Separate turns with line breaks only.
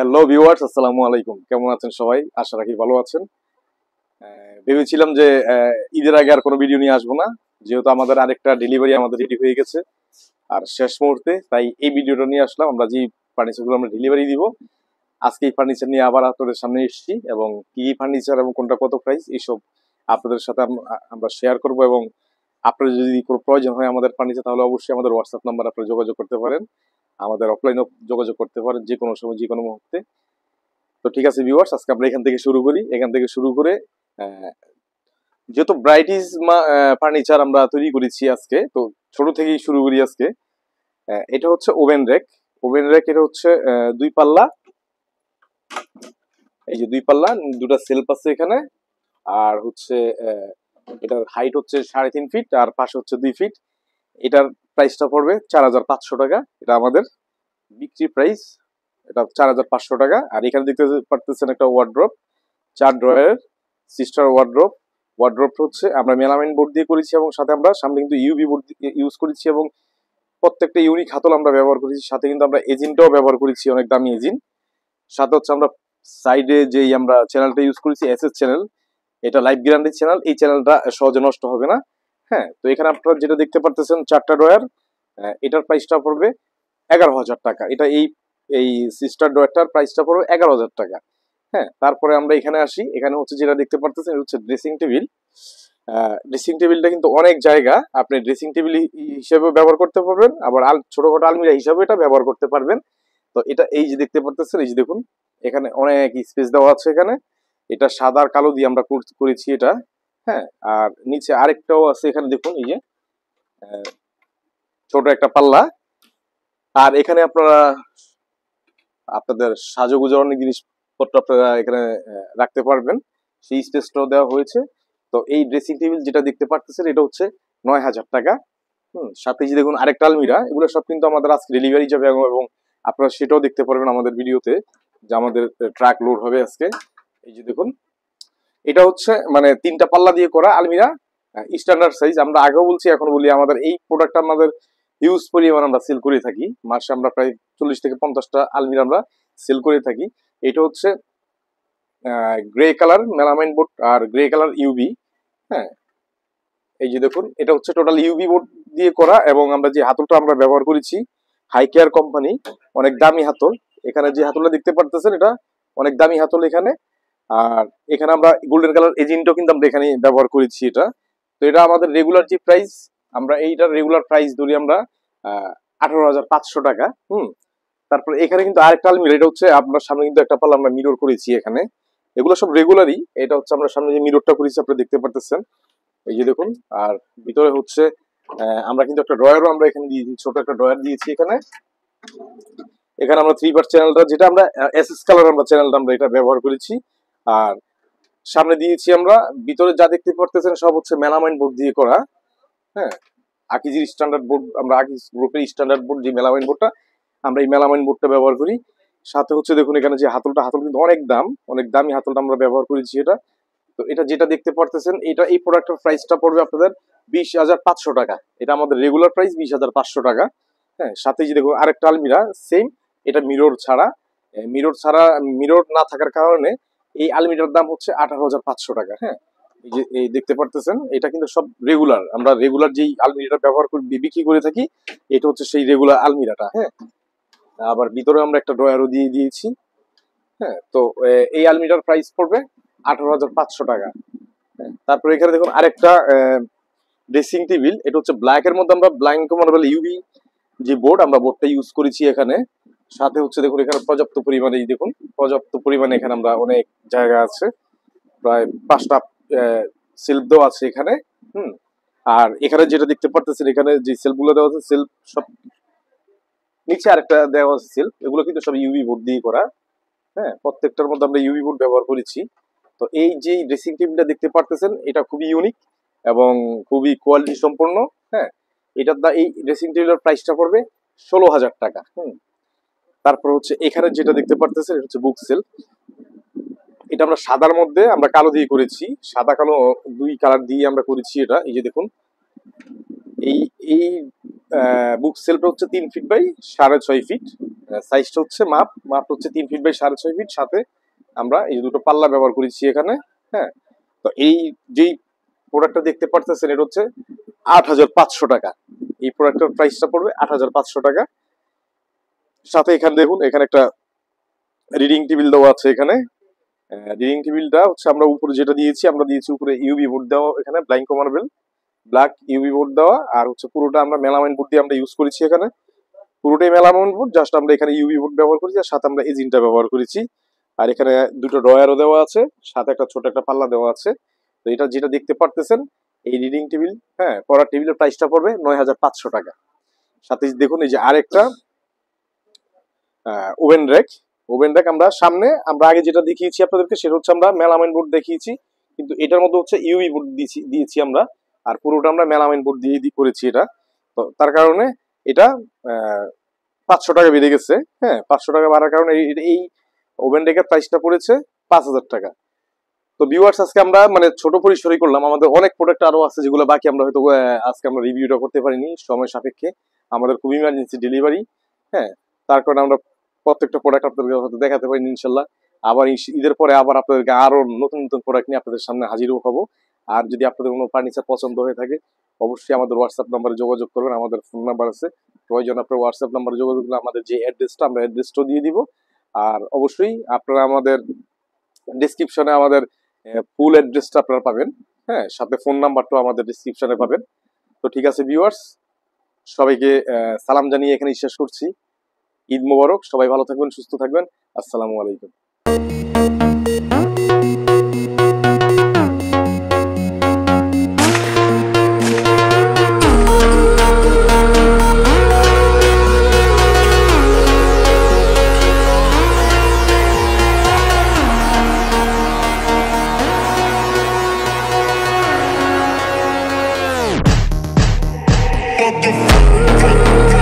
Hello viewers, আসসালামু আলাইকুম। কেমন আছেন সবাই? আশা রাখি ভালো আছেন। ভেবেছিলাম যে ঈদের আগে আর কোনো ভিডিও নিয়ে আসবো না, যেহেতু আমাদের আরেকটা ডেলিভারি আমাদের রেডি হয়ে গেছে আর শেষ মুহূর্তে, তাই এই ভিডিওটা নিয়ে আসলাম। আমরা যে ফার্নিচারগুলো আমরা ডেলিভারি দিব, আজকে এই ফার্নিচার নিয়ে আবার আপনাদের সামনে এসেছি এবং কি ফার্নিচার এবং কোনটা কত প্রাইস এইসব আপনাদের সাথে আমরা শেয়ার করব। এবং আপনার যদি কোনো প্রয়োজন হয় আমাদের ফার্নিচার, তাহলে অবশ্যই আমাদের হোয়াটসঅ্যাপ নাম্বার আপনারা যোগাযোগ করতে পারেন, আমাদের অফলাইনেও যোগাযোগ করতে পারেন যে কোনো সময় যে কোনো মুহূর্তে। তো ঠিক আছে ভিউয়ার্স, আজকে আমরা এখান থেকে শুরু করি। এখান থেকে শুরু করে যেহেতু ব্রাইটিস ফার্নিচার আমরা তৈরি করেছি আজকে, তো ছোট থেকেই শুরু করি আজকে। এটা হচ্ছে ওভেন র্যাক। ওভেন র্যাক এটা হচ্ছে দুই পাল্লা, এই যে দুই পাল্লা, দুটা সেলফ আছে এখানে। আর হচ্ছে এটার হাইট হচ্ছে 3.5 ফিট আর পাশে হচ্ছে 2 ফিট। এটার প্রাইসটা পড়বে 4,500 টাকা। এটা আমাদের বিক্রি প্রাইস, এটা 4,500 টাকা। আর এখানে দেখতে পারতেছেন একটা ওয়ার্ড্রপ, 4 ড্রয়ারের সিস্টার ওয়ার্ড্রপ। ওয়ার্ড্রপটা হচ্ছে আমরা মেলামাইন বোর্ড দিয়ে করেছি এবং সাথে আমরা সামনে কিন্তু ইউভি বোর্ড ইউজ করেছি এবং প্রত্যেকটা ইউনিক হাতল আমরা ব্যবহার করেছি। সাথে কিন্তু আমরা এজিনটাও ব্যবহার করেছি, অনেক দামি এজিন। সাথে হচ্ছে আমরা সাইডে যেই আমরা চ্যানেলটা ইউজ করেছি এসএস চ্যানেল, এটা লাইফ গ্যারান্টি চ্যানেল। এই চ্যানেলটা সহজে নষ্ট হবে না। হ্যাঁ, তো এখানে আপনারা যেটা দেখতে পারতেছেন 4টা ড্রয়ার, এটার প্রাইসটা পড়বে 11,000 টাকা। এটা এই এই সিস্টার ড্রয়ারটার প্রাইসটা পড়বে 11,000 টাকা। হ্যাঁ, তারপরে আমরা এখানে আসি। এখানে হচ্ছে যেটা দেখতে পারতেছেন এটা হচ্ছে ড্রেসিং টেবিল। ড্রেসিং টেবিলটা কিন্তু অনেক জায়গা আপনি ড্রেসিং টেবিল হিসেবে ব্যবহার করতে পারবেন, আবার ছোটখাটো আলমিরা হিসাবে এটা ব্যবহার করতে পারবেন। তো এটা এই যে দেখতে পারতেছেন, এই যে দেখুন এখানে অনেক স্পেস দেওয়া আছে এখানে। এটা সাদা আর কালো দিয়ে আমরা করেছি এটা। হ্যাঁ, আর নিচে আরেকটাও আছে এখানে দেখুন, এই যে ছোট একটা পাল্লা। আর এখানে আপনারা আপনাদের সাজুগুজুর অনেক জিনিসপত্র আপনারা এখানে রাখতে পারবেন, সেই স্পেসটাও দেওয়া হয়েছে। তো এই ড্রেসিং টেবিল যেটা দেখতে পারতেছেন এটা হচ্ছে 9,000 টাকা। সাথে যে দেখুন আরেকটা আলমিরা, এগুলো সব কিন্তু আমাদের আজকে ডেলিভারি যাবে এবং আপনারা সেটাও দেখতে পারবেন আমাদের ভিডিওতে, যে আমাদের ট্রাক লোড হবে আজকে। এই যে দেখুন, এটা হচ্ছে মানে 3টা পাল্লা দিয়ে করা আলমিরা, স্ট্যান্ডার্ড সাইজ। আমরা আগেও বলছি এখন বলি, আমাদের এই প্রোডাক্টটা আমাদের হিউজ পরিমাণ আমরা সেল করে থাকি। মাসে আমরা প্রায় 40 থেকে 50টা আলমিরা আমরা সেল করে থাকি। এটা হচ্ছে গ্রে কালার মেলামাইন বোর্ড আর গ্রে কালার ইউবি। হ্যাঁ, এই যে দেখুন এটা হচ্ছে টোটাল ইউবি বোর্ড দিয়ে করা এবং আমরা যে হাতলটা আমরা ব্যবহার করেছি হাই কেয়ার কোম্পানি, অনেক দামি হাতল। এখানে যে হাতলটা দেখতে পারতেছেন এটা অনেক দামি হাতল এখানে। আর এখানে আমরা গোল্ডেন কালার এজেন্টও কিন্তু আমরা এখানে ব্যবহার করেছি এটা। তো এটা আমাদের রেগুলার যে প্রাইস, আমরা এইটার রেগুলার প্রাইস ধরি আমরা 18,500 টাকা। তারপর এখানে কিন্তু আরেকটা আলমিরা, এটা হচ্ছে আপনার সামনে কিন্তু একটা পাল্লা আমরা মিরর করেছি এখানে। এগুলো সব রেগুলারই। এটা হচ্ছে আমরা সামনে যে মিররটা করেছি আপনারা দেখতে পারতেছেন, এই যে দেখুন। আর ভিতরে হচ্ছে আমরা কিন্তু একটা ড্রয়ারও আমরা এখানে দিয়েছি, ছোট একটা ড্রয়ার দিয়েছি এখানে। এখানে আমরা 3 পার্ট চ্যানেলটা, যেটা আমরা এসএস কালার আমরা চ্যানেলটা আমরা এটা ব্যবহার করেছি। আর সামনে দিয়েছি আমরা, ভিতরে যা দেখতে পারতেছেন সব হচ্ছে মেলামাইন বোর্ড দিয়ে করা। হ্যাঁ, আকিজির স্ট্যান্ডার্ড বোর্ড, আমরা আকিজ গ্রুপের স্ট্যান্ডার্ড বোর্ড যে মেলামাইন বোর্ডটা, আমরা এই মেলামাইন বোর্ডটা ব্যবহার করি। সাথে হচ্ছে দেখুন এখানে যে হাতলটা, হাতল কিন্তু অনেক দামি হাতলটা আমরা ব্যবহার করেছি এটা। তো এটা যেটা দেখতে পারতেছেন, এটা এই প্রোডাক্টের প্রাইসটা পড়বে আপনাদের 20,500 টাকা। এটা আমাদের রেগুলার প্রাইস 20,500 টাকা। হ্যাঁ, সাথে যে দেখুন আরেকটা আলমিরা সেম, এটা মিরর ছাড়া। মিরর না থাকার কারণে এই আলমিরার দাম হচ্ছে 18,500 টাকা। হ্যাঁ, এই যে এই দেখতে পারতেছেন, এটা কিন্তু সব রেগুলার, আমরা রেগুলার যেই আলমিরাটা ব্যবহার করে বিক্রি করে থাকি, এটা হচ্ছে সেই রেগুলার আলমিরাটা। হ্যাঁ, আবার ভিতরে আমরা একটা ড্রয়ারও দিয়ে দিয়েছি। হ্যাঁ, তো এই আলমিরার প্রাইস পড়বে 18,500 টাকা। তারপরে এখানে দেখুন আরেকটা ড্রেসিং টেবিল, এটা হচ্ছে ব্ল্যাক এর মধ্যে আমরা ব্ল্যাঙ্ক মডেল ইউবি যে বোর্ড, আমরা বোর্ডটা ইউজ করেছি এখানে। সাথে হচ্ছে দেখুন এখানে পর্যাপ্ত পরিমাণে এখানে আমরা অনেক জায়গা আছে, প্রায় 5টা সেলফ দেওয়া আছে এখানে। আর এখানে যেটা দেখতে পারতেছেন, এখানে যে সেলফগুলো দেওয়া আছে, সেলফ সব নিচে আরেকটা দেওয়া আছে সেলফ, এগুলো কিন্তু সব ইউবি বোর্ড দিয়ে করা। হ্যাঁ, প্রত্যেকটার মধ্যে আমরা ইউবি বোর্ড ব্যবহার করেছি। তো এই যে ড্রেসিং টেবিলটা দেখতে পারতেছেন, এটা খুবই ইউনিক এবং খুবই কোয়ালিটি সম্পন্ন। হ্যাঁ, এটার এই ড্রেসিং টেবিলের প্রাইসটা পড়বে 16,000 টাকা। তারপর হচ্ছে এখানে যেটা দেখতে পারতেছেন, এটা হচ্ছে বুক সেল। এটা আমরা সাদার মধ্যে আমরা কালো দিয়ে করেছি, সাদা কালো 2 কালার দিয়ে আমরা করেছি এটা। এই যে দেখুন, এই এই বুক সেলফটা হচ্ছে 3 ফিট বাই 6.5 ফিট। সাইজটা হচ্ছে মাপটা হচ্ছে 3 ফিট বাই 6.5 ফিট। সাথে আমরা এই দুটো পাল্লা ব্যবহার করেছি এখানে। হ্যাঁ, তো এই যেই প্রোডাক্টটা দেখতে পারতেছেন এটা হচ্ছে 8,500 টাকা। এই প্রোডাক্টের প্রাইসটা পড়বে 8,500 টাকা। সাথে এখানে দেখুন, এখানে একটা রিডিং টেবিল দেওয়া আছে। এখানে রিডিং টেবিলটা হচ্ছে আমরা উপরে যেটা দিয়েছি, আমরা দিয়েছি উপরে ইউভি বোর্ড দেওয়া, এখানে Blanco marble black UV board দেওয়া, আর হচ্ছে পুরোটা আমরা মেলামাইন বোর্ড দিয়ে আমরা ইউজ করেছি। এখানে পুরোটাই মেলামাইন বোর্ড, জাস্ট আমরা এখানে ইউভি বোর্ড ব্যবহার করেছি, আর সাথে আমরা এজিনটা ব্যবহার করেছি। আর এখানে দুটো ড্রয়ারও দেওয়া আছে, সাথে একটা ছোট একটা পাল্লা দেওয়া আছে। তো এটা যেটা দেখতে পারতেছেন এই রিডিং টেবিল, হ্যাঁ, পড়ার টেবিলের প্রাইসটা পড়বে 9,500 টাকা। সাথে দেখুন এই যে আরেকটা ওভেন র্যাক। আমরা সামনে আমরা আগে যেটা দেখিয়েছি আপনাদেরকে সেটা হচ্ছে আমরা মেলামাইন বোর্ড দেখিয়েছি, কিন্তু এটার মধ্যে হচ্ছে ইউভি বোর্ড দিয়েছি আমরা, আর পুরোটা আমরা মেলামাইন বোর্ড দিয়ে করেছি এটা। তো তার কারণে এটা 500 টাকা বেড়ে গেছে। হ্যাঁ, 500 টাকা বাড়ার কারণে এই ওভেন র্যাকের প্রাইসটা পড়েছে 5,000 টাকা। তো ভিউয়ার্স, আজকে আমরা মানে ছোট পরিসরই করলাম, আমাদের অনেক প্রোডাক্ট আরো আছে যেগুলো বাকি, আমরা হয়তো আজকে আমরা রিভিউটা করতে পারিনি সময় সাপেক্ষে, আমাদের খুব ইমার্জেন্সি ডেলিভারি। হ্যাঁ, তার কারণে আমরা প্রত্যেকটা প্রোডাক্ট আপনাদেরকে হয়তো দেখাতে পারিনি। ইনশাল্লাহ আবার ঈদের পরে আবার আপনাদেরকে আরো নতুন নতুন প্রোডাক্ট নিয়ে আপনাদের সামনে হাজিরও হবো। আর যদি আপনাদের কোনো ফার্নিচার পছন্দ হয়ে থাকে অবশ্যই আমাদের হোয়াটসঅ্যাপ নাম্বারে যোগাযোগ করবেন, আমাদের ফোন নাম্বার আছে, প্রয়োজন আপনার হোয়াটসঅ্যাপ নাম্বারে যোগাযোগ করলে আমাদের যে অ্যাড্রেসটা আমরা অ্যাড্রেসটাও দিয়ে দিব। আর অবশ্যই আপনারা আমাদের ডিসক্রিপশনে আমাদের ফুল অ্যাড্রেসটা আপনারা পাবেন। হ্যাঁ, সাথে ফোন নাম্বারটাও আমাদের ডিসক্রিপশনে পাবেন। তো ঠিক আছে ভিউয়ার্স, সবাইকে সালাম জানিয়ে এখানেই শেষ করছি। ঈদ মোবারক, সবাই ভালো থাকবেন, সুস্থ থাকবেন। আসসালামু আলাইকুম।
Motherfucker.